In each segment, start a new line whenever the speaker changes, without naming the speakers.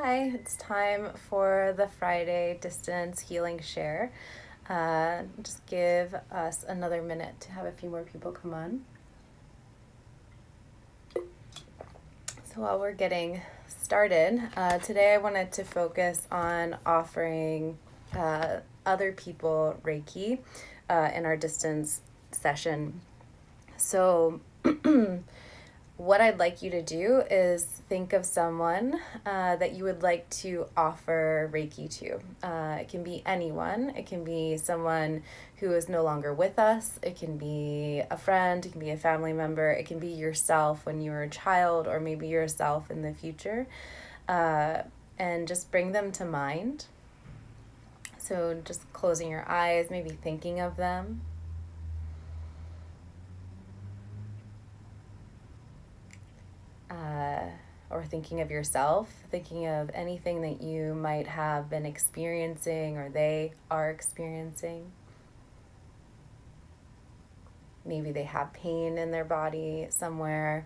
Hi, it's time for the Friday distance healing share. Just give us another minute to have a few more people come on. So while we're getting started, today I wanted to focus on offering other people Reiki in our distance session. So what I'd like you to do is think of someone that you would like to offer Reiki to. It can be anyone. It can be someone who is no longer with us. It can be a friend. It can be a family member. It can be yourself when you were a child, or maybe yourself in the future. And just bring them to mind. So just closing your eyes, maybe thinking of them. Or thinking of yourself, thinking of anything that you might have been experiencing or they are experiencing. Maybe they have pain in their body somewhere.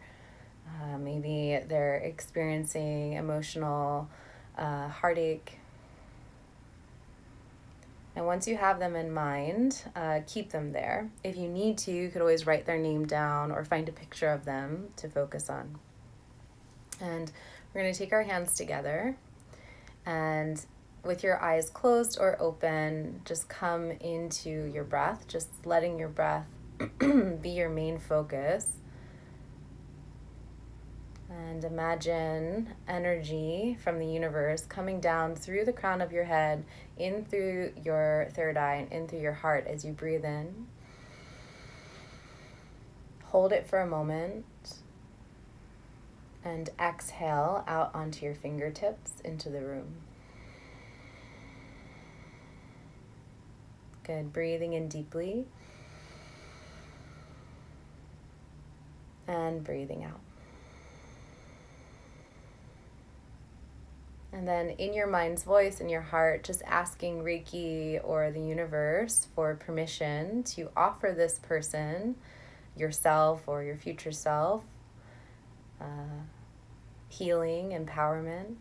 Maybe they're experiencing emotional heartache. And once you have them in mind, keep them there. If you need to, you could always write their name down or find a picture of them to focus on. And we're going to take our hands together, and with your eyes closed or open, just come into your breath, just letting your breath be your main focus. And imagine energy from the universe coming down through the crown of your head, in through your third eye, and in through your heart as you breathe in. Hold it for a moment. And exhale out onto your fingertips into the room. Good. Breathing in deeply. And breathing out. And then in your mind's voice, in your heart, just asking Reiki or the universe for permission to offer this person, yourself or your future self, healing, empowerment,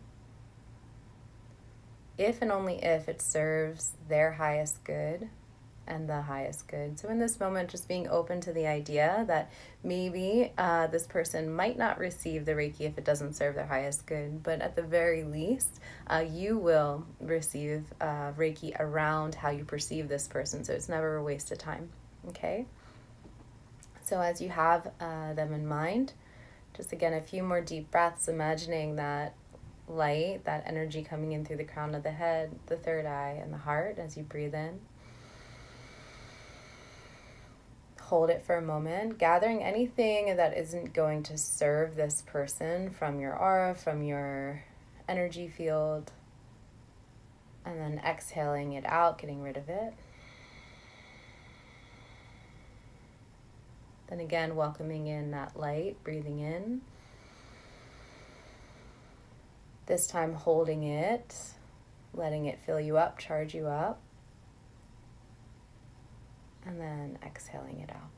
if and only if it serves their highest good and the highest good. So in this moment, just being open to the idea that maybe this person might not receive the Reiki if it doesn't serve their highest good, but at the very least, you will receive Reiki around how you perceive this person, so it's never a waste of time, okay? So as you have them in mind, just again, a few more deep breaths, imagining that light, that energy coming in through the crown of the head, the third eye, and the heart as you breathe in. Hold it for a moment, gathering anything that isn't going to serve this person from your aura, from your energy field, and then exhaling it out, getting rid of it. Then again, welcoming in that light, breathing in. This time holding it, letting it fill you up, charge you up, and then exhaling it out.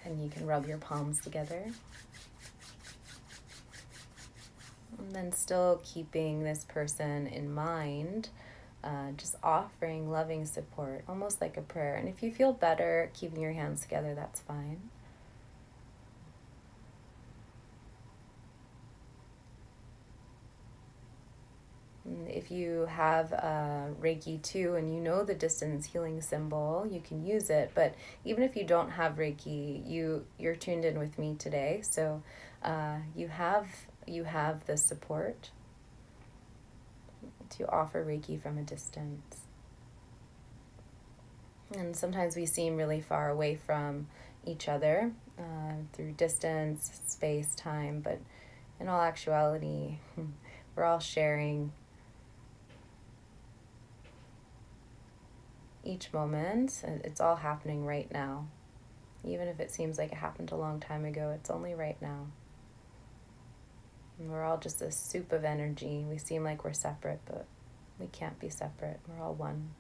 And you can rub your palms together. And then still keeping this person in mind, just offering loving support, almost like a prayer. And if you feel better keeping your hands together, that's fine. And if you have Reiki 2 and you know the distance healing symbol, you can use it. But even if you don't have Reiki, you're tuned in with me today, so you have the support to offer Reiki from a distance. And sometimes we seem really far away from each other through distance, space, time, but in all actuality, we're all sharing each moment. It's all happening right now. Even if it seems like it happened a long time ago, it's only right now. And we're all just a soup of energy. We seem like we're separate, but we can't be separate. We're all one.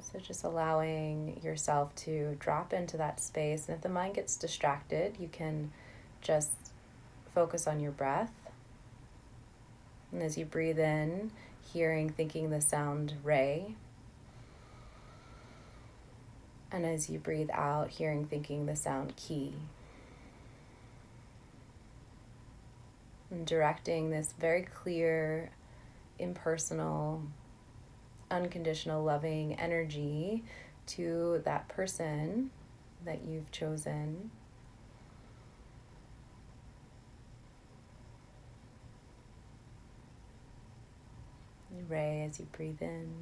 So just allowing yourself to drop into that space. And if the mind gets distracted, you can just focus on your breath. And as you breathe in, hearing, thinking the sound Re. And as you breathe out, hearing, thinking the sound Ki. And directing this very clear, impersonal, unconditional, loving energy to that person that you've chosen. Re as you breathe in,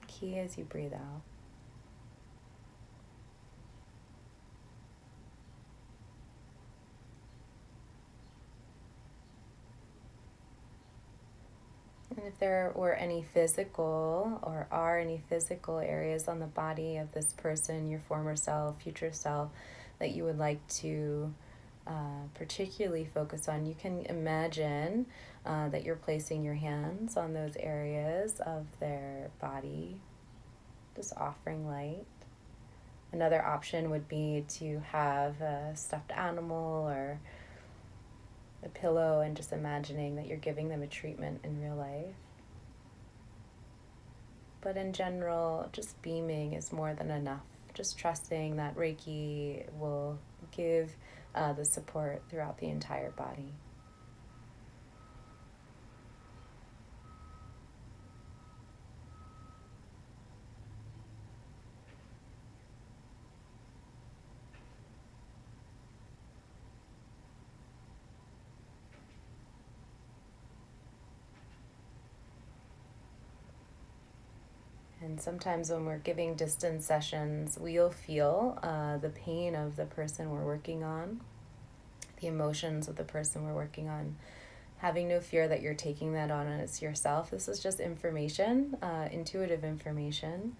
Ki as you breathe out. And if there were any physical or are any physical areas on the body of this person, your former self, future self, that you would like to particularly focus on, you can imagine that you're placing your hands on those areas of their body, just offering light. Another option would be to have a stuffed animal or a pillow and just imagining that you're giving them a treatment in real life. But in general, just beaming is more than enough. Just trusting that Reiki will give the support throughout the entire body. And sometimes when we're giving distance sessions, we'll feel the pain of the person we're working on, the emotions of the person we're working on. Having no fear that you're taking that on as yourself. This is just information, intuitive information.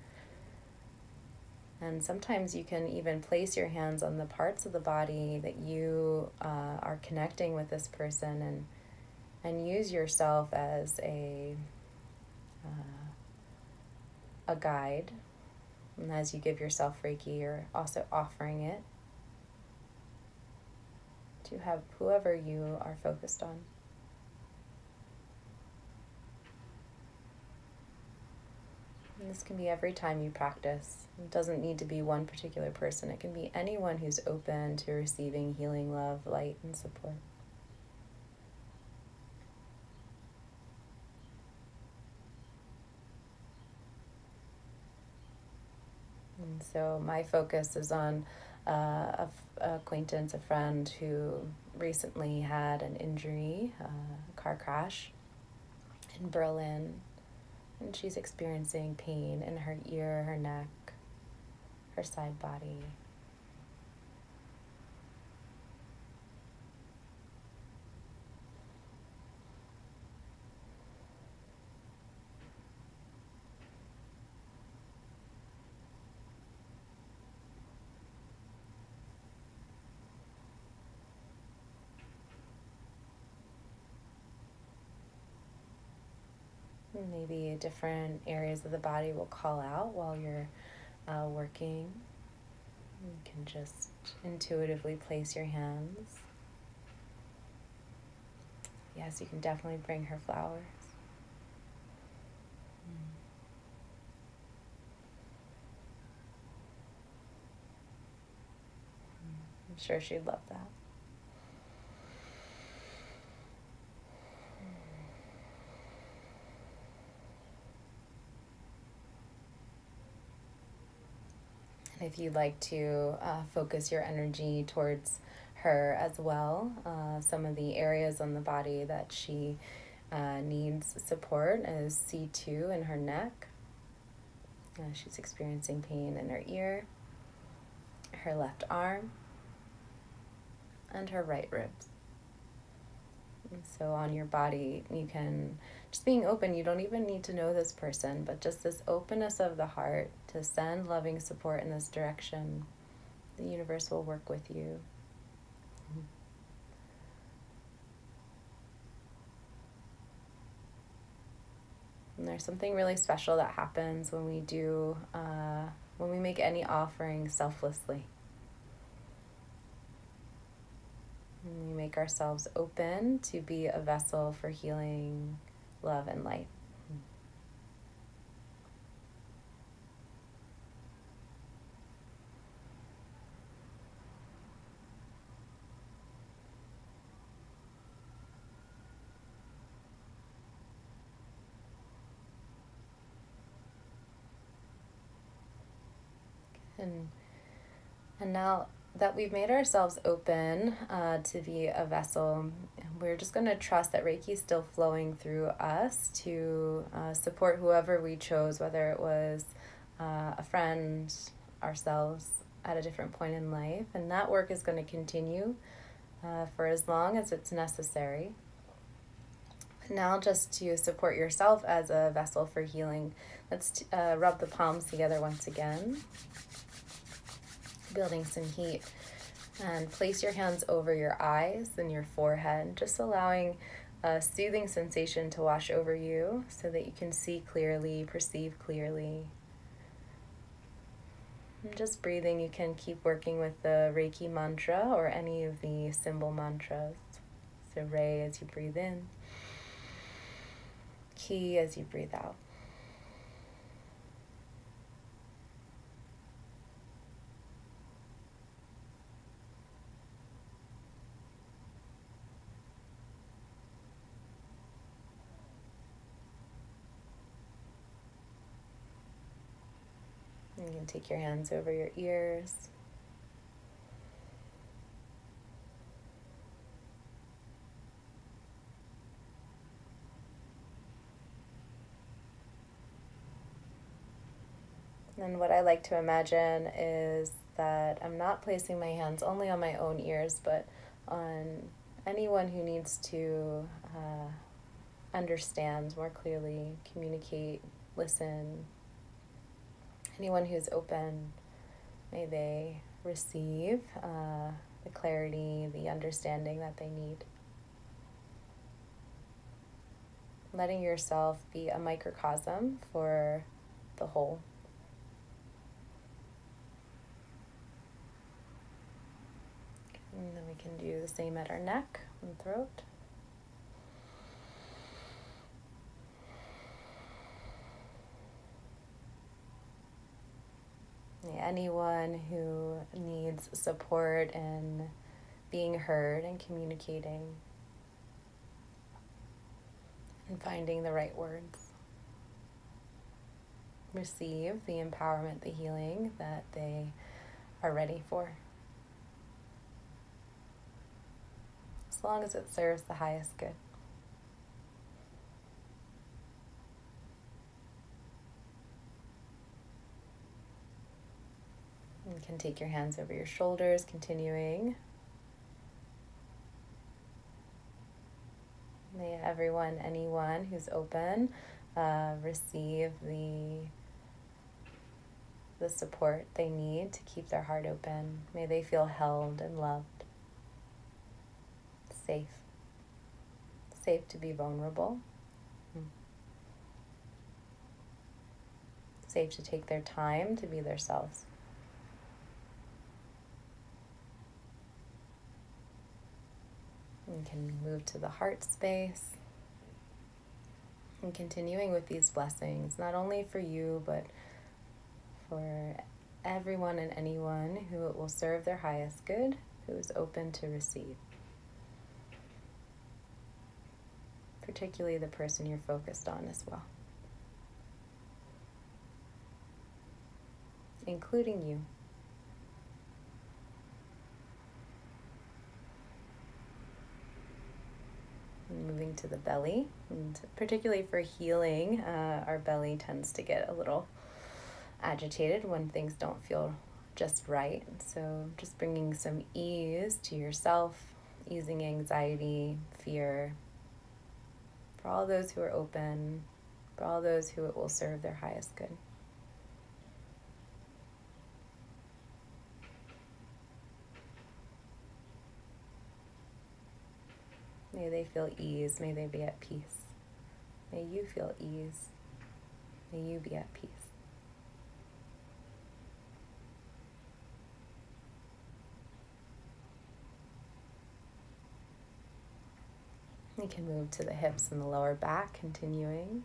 And sometimes you can even place your hands on the parts of the body that you are connecting with this person, and use yourself as a guide. And as you give yourself Reiki, you're also offering it to have whoever you are focused on. And this can be every time you practice. It doesn't need to be one particular person. It can be anyone who's open to receiving healing, love, light, and support. And so my focus is on a acquaintance, a friend who recently had an injury, a car crash in Berlin. And she's experiencing pain in her ear, her neck, her side body. Maybe different areas of the body will call out while you're working. You can just intuitively place your hands. Yes, you can definitely bring her flowers. I'm sure she'd love that. And if you'd like to focus your energy towards her as well, some of the areas on the body that she needs support is C2 in her neck. She's experiencing pain in her ear, her left arm, and her right ribs. And so on your body, you can, just being open, you don't even need to know this person, but just this openness of the heart to send loving support in this direction. The universe will work with you. And there's something really special that happens when when we make any offering selflessly. And we make ourselves open to be a vessel for healing, love, and light. And now that we've made ourselves open to be a vessel, we're just going to trust that Reiki is still flowing through us to support whoever we chose, whether it was a friend, ourselves at a different point in life. And that work is going to continue for as long as it's necessary. Now, just to support yourself as a vessel for healing, let's rub the palms together once again, building some heat, and place your hands over your eyes and your forehead, just allowing a soothing sensation to wash over you so that you can see clearly, perceive clearly. And just breathing, you can keep working with the Reiki mantra or any of the symbol mantras. So Rei as you breathe in, Ki as you breathe out. You can take your hands over your ears. And what I like to imagine is that I'm not placing my hands only on my own ears, but on anyone who needs to understand more clearly, communicate, listen. Anyone who's open, may they receive the clarity, the understanding that they need. Letting yourself be a microcosm for the whole. And then we can do the same at our neck and throat. Anyone who needs support in being heard and communicating and finding the right words. Receive the empowerment, the healing that they are ready for. As long as it serves the highest good. You can take your hands over your shoulders, continuing. May everyone, anyone who's open, receive the support they need to keep their heart open. May they feel held and loved. Safe. Safe to be vulnerable. Safe to take their time to be themselves. You can move to the heart space. And continuing with these blessings, not only for you, but for everyone and anyone who it will serve their highest good, who is open to receive. Particularly the person you're focused on as well. Including you. Moving to the belly, and particularly for healing, our belly tends to get a little agitated when things don't feel just right. So just bringing some ease to yourself, easing anxiety, fear, for all those who are open, for all those who it will serve their highest good. May they feel ease. May they be at peace. May you feel ease May you be at peace. You can move to the hips and the lower back, continuing.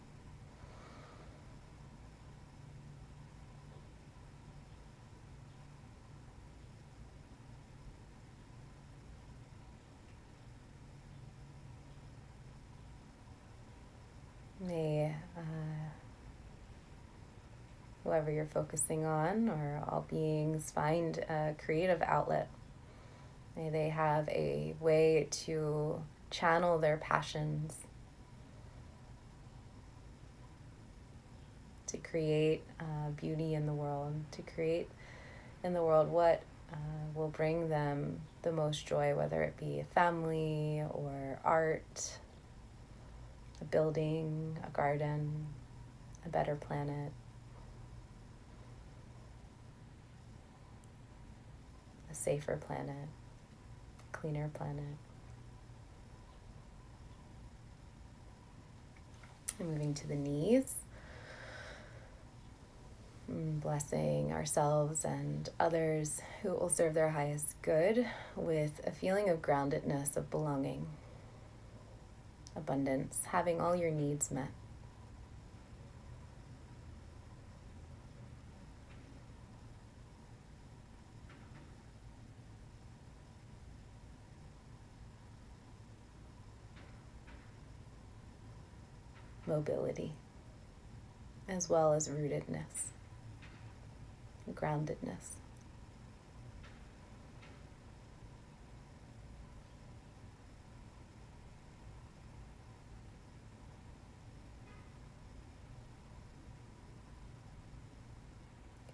May whoever you're focusing on or all beings find a creative outlet. May they have a way to channel their passions, to create beauty in the world, to create in the world what will bring them the most joy, whether it be a family or art, a building, a garden, a better planet, a safer planet, a cleaner planet. And moving to the knees, blessing ourselves and others who will serve their highest good with a feeling of groundedness, of belonging, abundance, having all your needs met. Mobility, as well as rootedness, groundedness.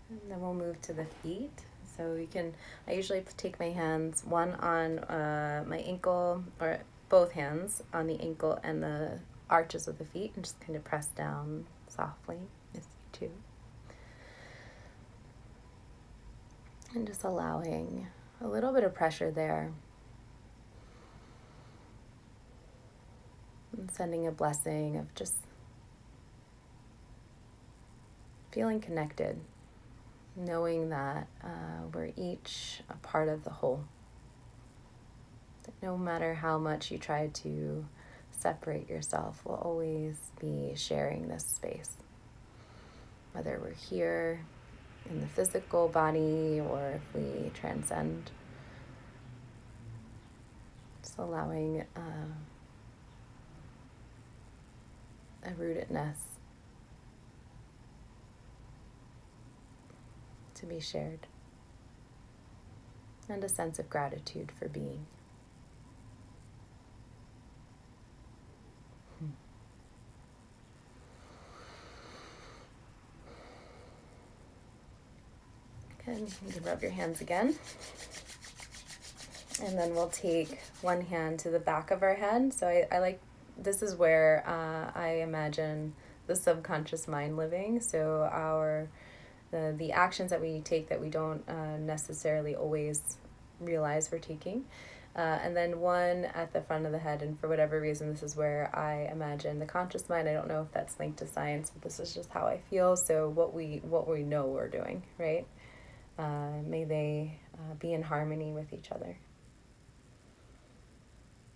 And then we'll move to the feet. So I usually take my hands, one on my ankle, or both hands on the ankle and the arches of the feet, and just kind of press down softly as you do. And just allowing a little bit of pressure there. And sending a blessing of just feeling connected, knowing that we're each a part of the whole. That no matter how much you try to separate yourself, we'll always be sharing this space. Whether we're here in the physical body or if we transcend. Just allowing a rootedness to be shared, and a sense of gratitude for being. Good. You can rub your hands again. And then we'll take one hand to the back of our head. So I like, this is where I imagine the subconscious mind living. So the actions that we take that we don't necessarily always realize we're taking. And then one at the front of the head, and for whatever reason, this is where I imagine the conscious mind. I don't know if that's linked to science, but this is just how I feel. So what we know we're doing, right? May they be in harmony with each other.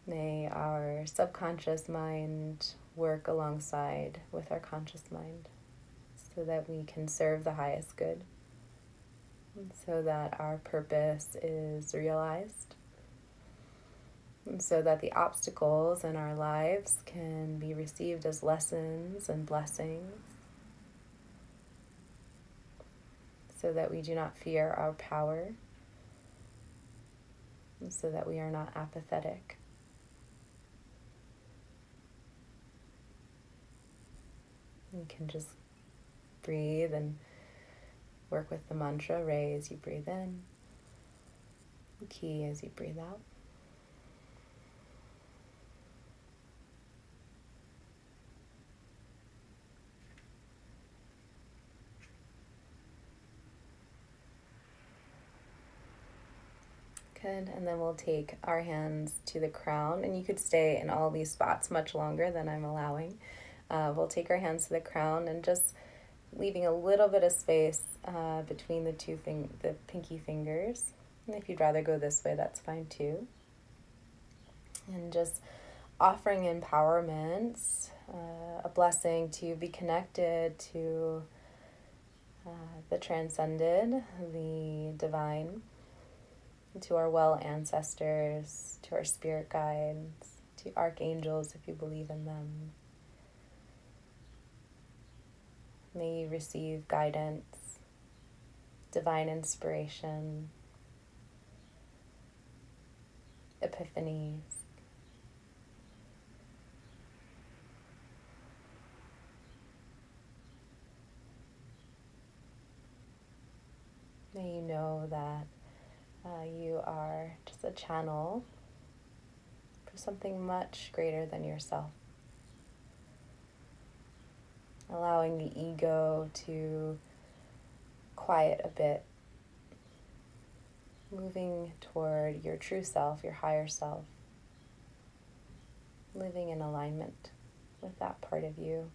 May our subconscious mind work alongside with our conscious mind so that we can serve the highest good, and so that our purpose is realized, and so that the obstacles in our lives can be received as lessons and blessings, so that we do not fear our power, and so that we are not apathetic. You can just breathe and work with the mantra, Re, as you breathe in, Ki as you breathe out. Good, and then we'll take our hands to the crown, and you could stay in all these spots much longer than I'm allowing. We'll take our hands to the crown and just leaving a little bit of space between the the pinky fingers. And if you'd rather go this way, that's fine too. And just offering empowerment, a blessing to be connected to the transcended, the divine, to our well ancestors, to our spirit guides, to archangels if you believe in them. May you receive guidance, divine inspiration, epiphanies. May you know that you are just a channel for something much greater than yourself. Allowing the ego to quiet a bit, moving toward your true self, your higher self, living in alignment with that part of you,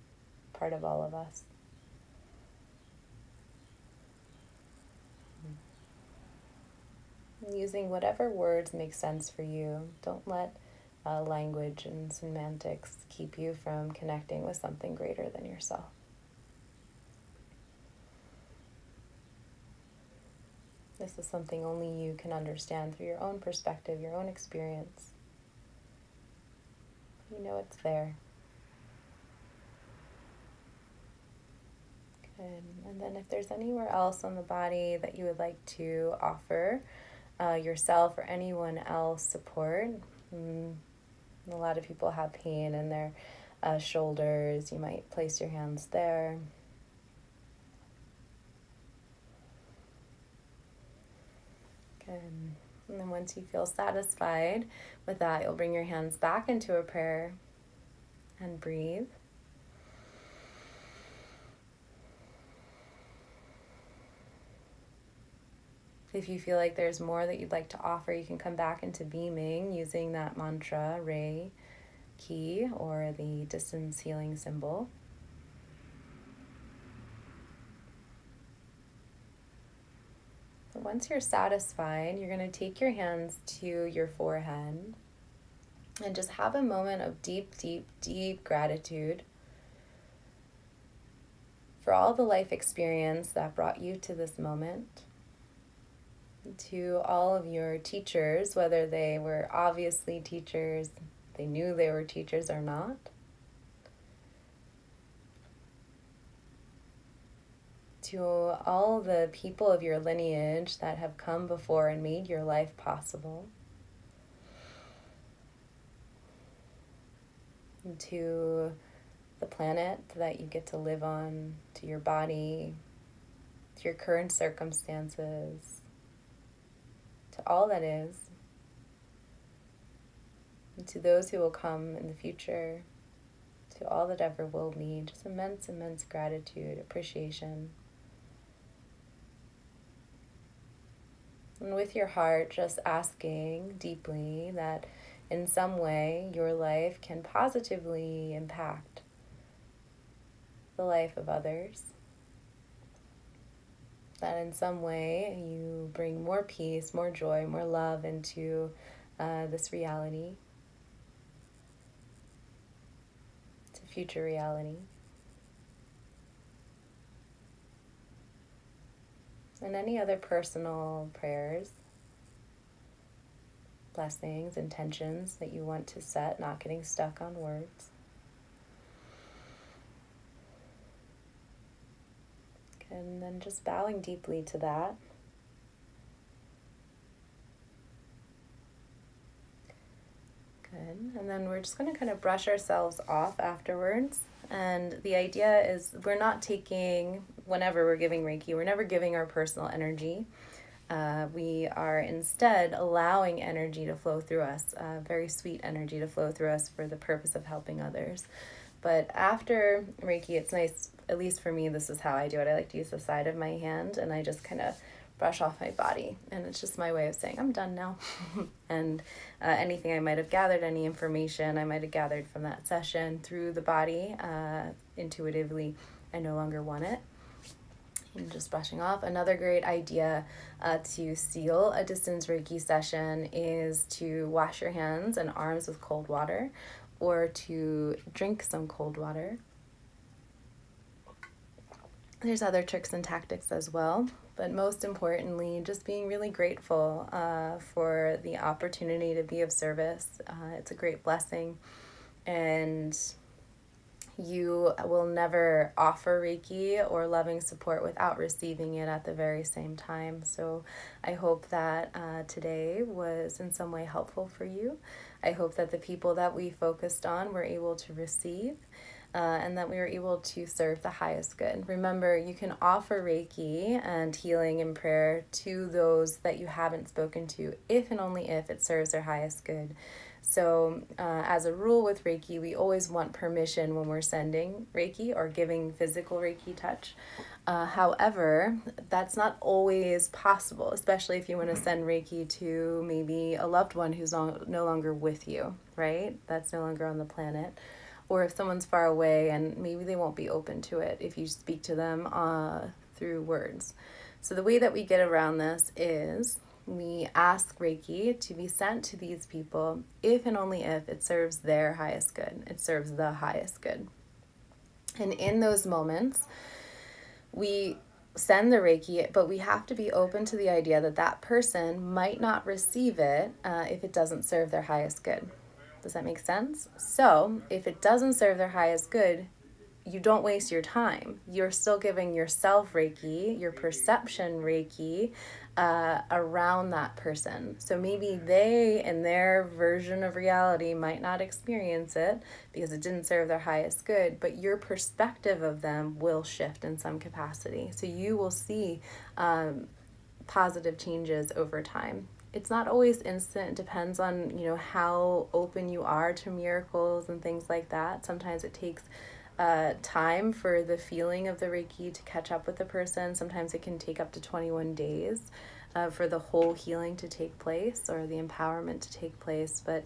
part of all of us. Using whatever words make sense for you. Don't let language and semantics keep you from connecting with something greater than yourself. This is something only you can understand through your own perspective, your own experience. You know it's there. Good. And then if there's anywhere else on the body that you would like to offer yourself or anyone else support, a lot of people have pain in their shoulders. You might place your hands there. Good. And then once you feel satisfied with that, you'll bring your hands back into a prayer and breathe. If you feel like there's more that you'd like to offer, you can come back into beaming using that mantra, Reiki, or the distance healing symbol. So once you're satisfied, you're going to take your hands to your forehead and just have a moment of deep, deep, deep gratitude for all the life experience that brought you to this moment. To all of your teachers, whether they were obviously teachers, they knew they were teachers or not. To all the people of your lineage that have come before and made your life possible. And to the planet that you get to live on, to your body, to your current circumstances, to all that is, and to those who will come in the future, to all that ever will be, just immense, immense gratitude, appreciation. And with your heart, just asking deeply that in some way your life can positively impact the life of others. That in some way you bring more peace, more joy, more love into this reality, to future reality. And any other personal prayers, blessings, intentions that you want to set, not getting stuck on words. And then just bowing deeply to that. Good. And then we're just going to kind of brush ourselves off afterwards. And the idea is we're not taking, whenever we're giving Reiki, we're never giving our personal energy. We are instead allowing energy to flow through us, very sweet energy to flow through us for the purpose of helping others. But after Reiki, it's nice, at least for me, this is how I do it. I like to use the side of my hand and I just kind of brush off my body. And it's just my way of saying, I'm done now. And anything I might have gathered, any information I might have gathered from that session through the body, intuitively, I no longer want it. I'm just brushing off. Another great idea to seal a distance Reiki session is to wash your hands and arms with cold water, or to drink some cold water. There's other tricks and tactics as well, but most importantly, just being really grateful for the opportunity to be of service. It's a great blessing, and you will never offer Reiki or loving support without receiving it at the very same time. So I hope that today was in some way helpful for you. I hope that the people that we focused on were able to receive, and that we were able to serve the highest good. Remember, you can offer Reiki and healing and prayer to those that you haven't spoken to if and only if it serves their highest good. So as a rule with Reiki, we always want permission when we're sending Reiki or giving physical Reiki touch. However, that's not always possible, especially if you want to send Reiki to maybe a loved one who's no longer with you, right? That's no longer on the planet. Or if someone's far away and maybe they won't be open to it if you speak to them through words. So the way that we get around this is we ask Reiki to be sent to these people if and only if it serves their highest good. It serves the highest good. And in those moments, we send the Reiki, but we have to be open to the idea that that person might not receive it if it doesn't serve their highest good. Does that make sense? So if it doesn't serve their highest good, you don't waste your time. You're still giving yourself Reiki, your perception Reiki, around that person. So maybe they, in their version of reality, might not experience it because it didn't serve their highest good, but your perspective of them will shift in some capacity. So you will see positive changes over time. It's not always instant. It depends on, how open you are to miracles and things like that. Sometimes it takes time for the feeling of the Reiki to catch up with the person. Sometimes it can take up to 21 days for the whole healing to take place or the empowerment to take place. But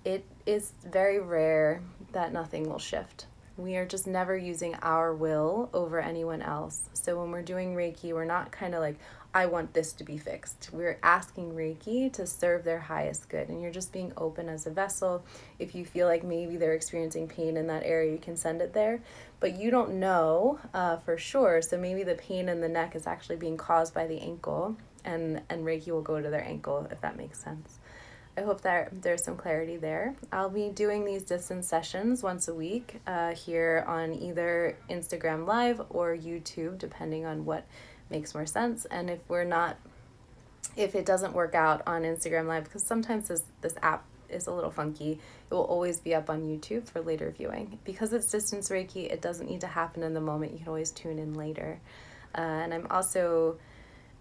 it is very rare that nothing will shift. We are just never using our will over anyone else. So when we're doing Reiki, we're not kind of like, I want this to be fixed. We're asking Reiki to serve their highest good. And you're just being open as a vessel. If you feel like maybe they're experiencing pain in that area, you can send it there. But you don't know for sure. So maybe the pain in the neck is actually being caused by the ankle. And Reiki will go to their ankle, if that makes sense. I hope that there's some clarity there. I'll be doing these distance sessions once a week here on either Instagram Live or YouTube, depending on what makes more sense. And if it doesn't work out on Instagram Live, because sometimes this app is a little funky, it will always be up on YouTube for later viewing. Because it's distance Reiki, it doesn't need to happen in the moment. You can always tune in later. And I'm also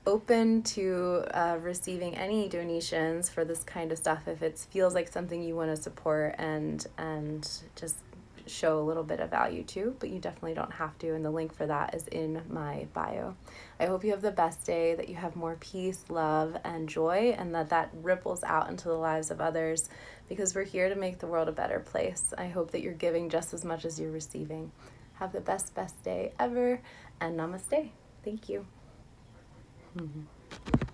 open to receiving any donations for this kind of stuff if it feels like something you want to support and just show a little bit of value to, but you definitely don't have to, and the link for that is in my bio. I hope you have the best day, that you have more peace, love, and joy, and that ripples out into the lives of others, because we're here to make the world a better place. I hope that you're giving just as much as you're receiving. Have the best day ever, and namaste. Thank you. Mm-hmm.